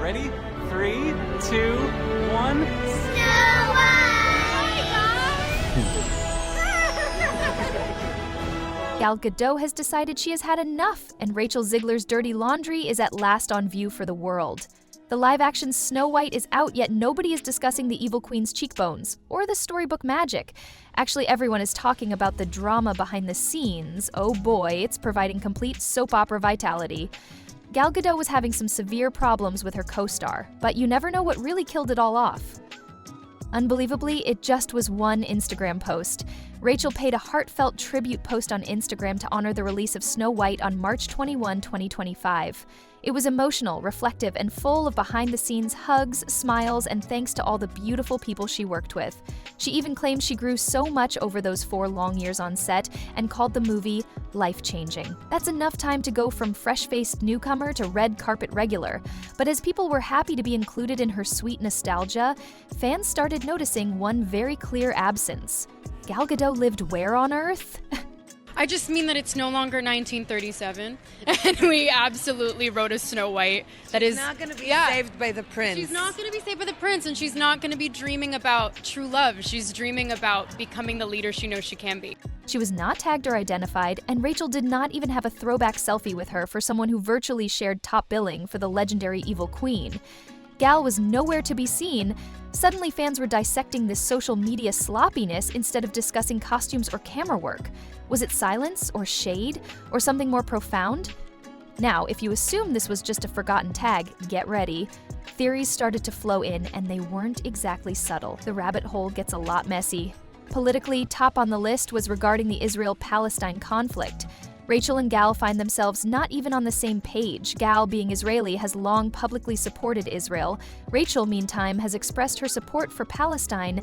Ready? 3, 2, 1. Snow White! Gal Gadot has decided she has had enough, and Rachel Zegler's dirty laundry is at last on view for the world. The live-action Snow White is out, yet nobody is discussing the evil queen's cheekbones, or the storybook magic. Actually, everyone is talking about the drama behind the scenes. Oh boy, it's providing complete soap opera vitality. Gal Gadot was having some severe problems with her co-star, but you never know what really killed it all off. Unbelievably, it just was one Instagram post. Rachel paid a heartfelt tribute post on Instagram to honor the release of Snow White on March 21, 2025. It was emotional, reflective, and full of behind-the-scenes hugs, smiles, and thanks to all the beautiful people she worked with. She even claimed she grew so much over those 4 long years on set and called the movie life-changing. That's enough time to go from fresh-faced newcomer to red carpet regular. But as people were happy to be included in her sweet nostalgia, fans started noticing one very clear absence. Gal Gadot lived where on Earth? I just mean that it's no longer 1937, and we absolutely wrote a Snow White that is not going to be saved by the prince. She's not going to be saved by the prince, and she's not going to be dreaming about true love. She's dreaming about becoming the leader she knows she can be. She was not tagged or identified, and Rachel did not even have a throwback selfie with her for someone who virtually shared top billing for the legendary evil queen. Gal was nowhere to be seen. Suddenly, fans were dissecting this social media sloppiness instead of discussing costumes or camera work. Was it silence or shade or something more profound? Now, if you assume this was just a forgotten tag, get ready. Theories started to flow in, and they weren't exactly subtle. The rabbit hole gets a lot messy. Politically, top on the list was regarding the Israel-Palestine conflict. Rachel and Gal find themselves not even on the same page. Gal, being Israeli, has long publicly supported Israel. Rachel, meantime, has expressed her support for Palestine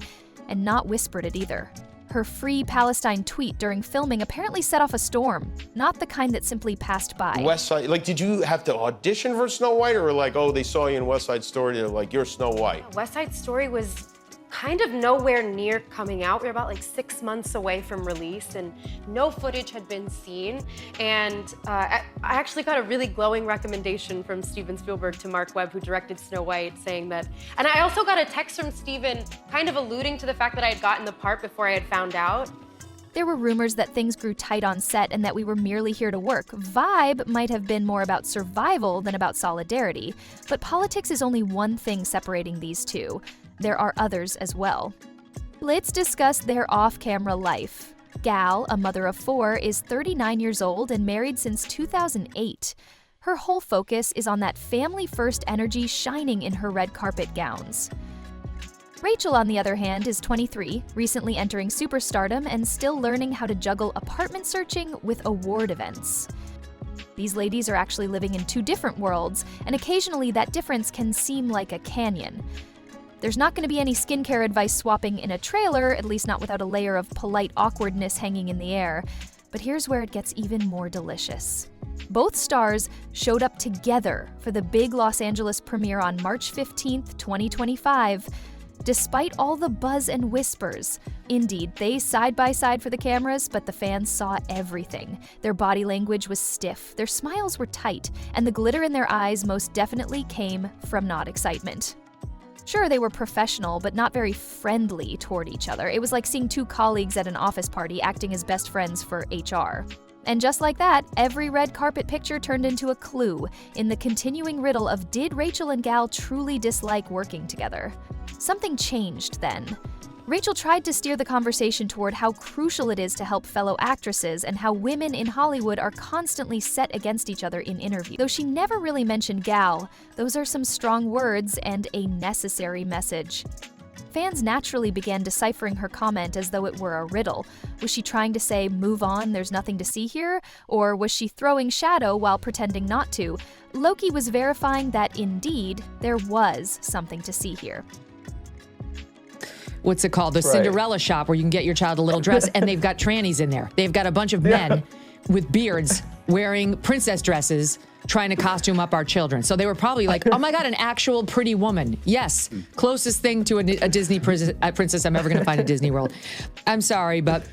and not whispered it either. Her Free Palestine tweet during filming apparently set off a storm, not the kind that simply passed by. West Side, like, did you have to audition for Snow White, or like, oh, they saw you in West Side Story, they're like, you're Snow White? West Side Story was kind of nowhere near coming out. We were about like 6 months away from release, and no footage had been seen. And I actually got a really glowing recommendation from Steven Spielberg to Mark Webb, who directed Snow White, saying that. And I also got a text from Steven kind of alluding to the fact that I had gotten the part before I had found out. There were rumors that things grew tight on set and that we were merely here to work. Vibe might have been more about survival than about solidarity. But politics is only one thing separating these two. There are others as well. Let's discuss their off-camera life. Gal, a mother of 4, is 39 years old and married since 2008. Her whole focus is on that family-first energy shining in her red carpet gowns. Rachel, on the other hand, is 23, recently entering superstardom and still learning how to juggle apartment searching with award events. These ladies are actually living in 2 different worlds, and occasionally that difference can seem like a canyon. There's not going to be any skincare advice swapping in a trailer, at least not without a layer of polite awkwardness hanging in the air. But here's where it gets even more delicious. Both stars showed up together for the big Los Angeles premiere on March 15th, 2025. Despite all the buzz and whispers, indeed, they side by side for the cameras, but the fans saw everything. Their body language was stiff, their smiles were tight, and the glitter in their eyes most definitely came from not excitement. Sure, they were professional, but not very friendly toward each other. It was like seeing 2 colleagues at an office party acting as best friends for HR. And just like that, every red carpet picture turned into a clue in the continuing riddle of, did Rachel and Gal truly dislike working together? Something changed then. Rachel tried to steer the conversation toward how crucial it is to help fellow actresses and how women in Hollywood are constantly set against each other in interviews. Though she never really mentioned Gal, those are some strong words and a necessary message. Fans naturally began deciphering her comment as though it were a riddle. Was she trying to say, move on, there's nothing to see here? Or was she throwing shadow while pretending not to? Loki was verifying that indeed, there was something to see here. What's it called? The Cinderella shop where you can get your child a little dress, and they've got trannies in there. They've got a bunch of men with beards wearing princess dresses trying to costume up our children. So they were probably like, oh my God, an actual pretty woman. Yes, closest thing to a Disney princess I'm ever going to find at Disney World. I'm sorry, but...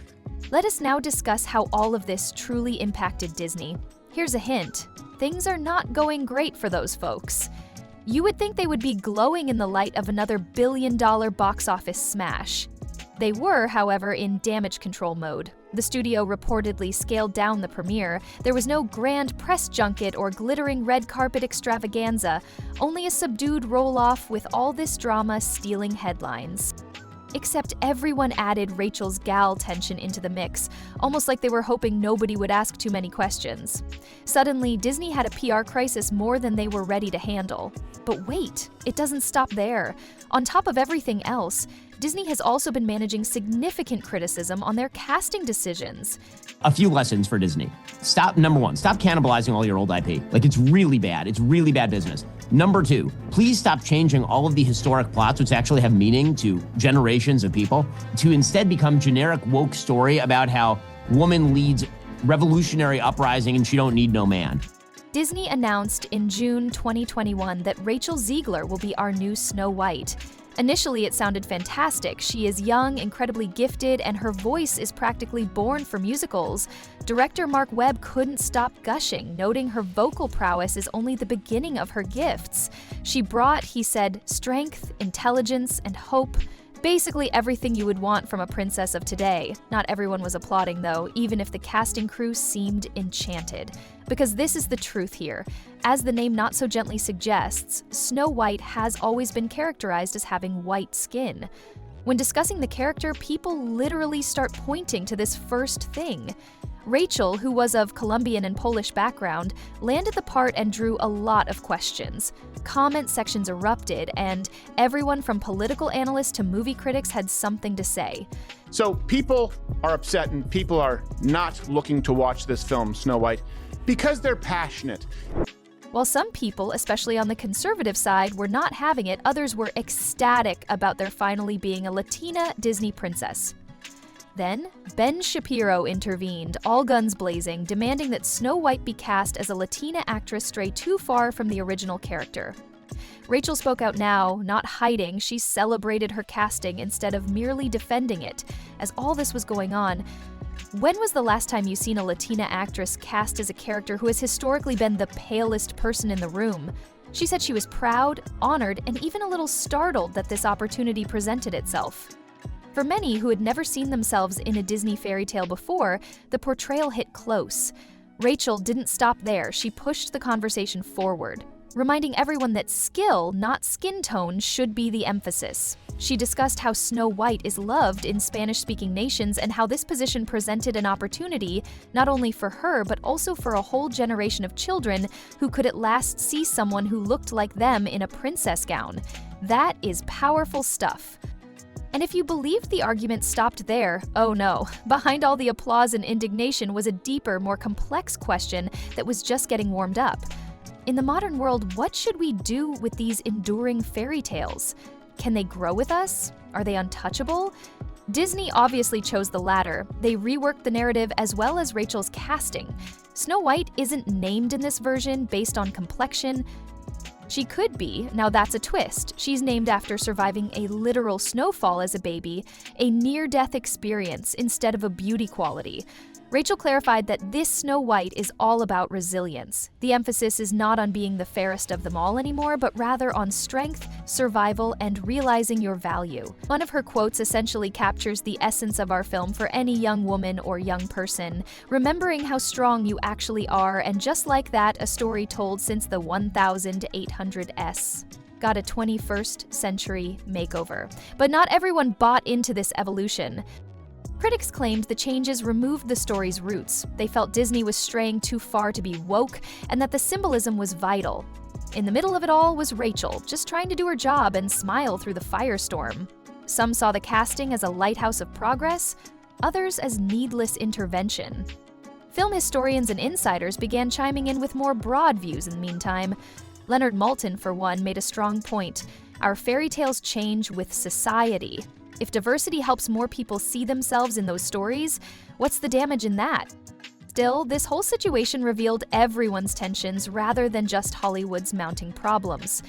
Let us now discuss how all of this truly impacted Disney. Here's a hint. Things are not going great for those folks. You would think they would be glowing in the light of another billion-dollar box office smash. They were, however, in damage control mode. The studio reportedly scaled down the premiere. There was no grand press junket or glittering red carpet extravaganza, only a subdued roll-off with all this drama stealing headlines. Except everyone added Rachel's gal tension into the mix, almost like they were hoping nobody would ask too many questions. Suddenly, Disney had a PR crisis more than they were ready to handle. But wait, it doesn't stop there. On top of everything else, Disney has also been managing significant criticism on their casting decisions. A few lessons for Disney. Number one, stop cannibalizing all your old IP. Like, it's really bad. It's really bad business. Number two, please stop changing all of the historic plots, which actually have meaning to generations of people, to instead become generic woke story about how woman leads revolutionary uprising and she don't need no man. Disney announced in June 2021 that Rachel Zegler will be our new Snow White. Initially, it sounded fantastic. She is young, incredibly gifted, and her voice is practically born for musicals. Director Mark Webb couldn't stop gushing, noting her vocal prowess is only the beginning of her gifts. She brought, he said, strength, intelligence, and hope. Basically everything you would want from a princess of today. Not everyone was applauding, though, even if the casting crew seemed enchanted. Because this is the truth here. As the name not so gently suggests, Snow White has always been characterized as having white skin. When discussing the character, people literally start pointing to this first thing. Rachel, who was of Colombian and Polish background, landed the part and drew a lot of questions. Comment sections erupted, and everyone from political analysts to movie critics had something to say. So people are upset and people are not looking to watch this film, Snow White, because they're passionate. While some people, especially on the conservative side, were not having it, others were ecstatic about there finally being a Latina Disney princess. Then, Ben Shapiro intervened, all guns blazing, demanding that Snow White be cast as a Latina actress stray too far from the original character. Rachel spoke out now, not hiding. She celebrated her casting instead of merely defending it. As all this was going on, when was the last time you seen a Latina actress cast as a character who has historically been the palest person in the room? She said she was proud, honored, and even a little startled that this opportunity presented itself. For many who had never seen themselves in a Disney fairy tale before, the portrayal hit close. Rachel didn't stop there. She pushed the conversation forward, reminding everyone that skill, not skin tone, should be the emphasis. She discussed how Snow White is loved in Spanish-speaking nations and how this position presented an opportunity not only for her but also for a whole generation of children who could at last see someone who looked like them in a princess gown. That is powerful stuff. And if you believed the argument stopped there, oh no. Behind all the applause and indignation was a deeper, more complex question that was just getting warmed up. In the modern world, what should we do with these enduring fairy tales? Can they grow with us? Are they untouchable? Disney obviously chose the latter. They reworked the narrative as well as Rachel's casting. Snow White isn't named in this version based on complexion. She could be. Now that's a twist. She's named after surviving a literal snowfall as a baby, a near-death experience instead of a beauty quality. Rachel clarified that this Snow White is all about resilience. The emphasis is not on being the fairest of them all anymore, but rather on strength, survival, and realizing your value. One of her quotes essentially captures the essence of our film for any young woman or young person, remembering how strong you actually are, and just like that, a story told since the 1800s. Got a 21st century makeover. But not everyone bought into this evolution. Critics claimed the changes removed the story's roots. They felt Disney was straying too far to be woke, and that the symbolism was vital. In the middle of it all was Rachel, just trying to do her job and smile through the firestorm. Some saw the casting as a lighthouse of progress, others as needless intervention. Film historians and insiders began chiming in with more broad views in the meantime. Leonard Maltin, for one, made a strong point. Our fairy tales change with society. If diversity helps more people see themselves in those stories, what's the damage in that? Still, this whole situation revealed everyone's tensions rather than just Hollywood's mounting problems.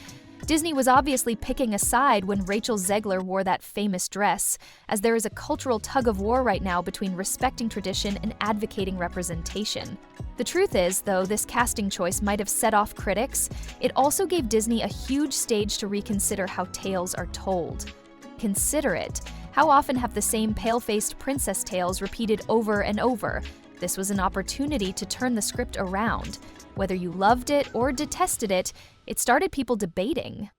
Disney was obviously picking a side when Rachel Zegler wore that famous dress, as there is a cultural tug-of-war right now between respecting tradition and advocating representation. The truth is, though this casting choice might have set off critics, it also gave Disney a huge stage to reconsider how tales are told. Consider it. How often have the same pale-faced princess tales repeated over and over? This was an opportunity to turn the script around. Whether you loved it or detested it, it started people debating.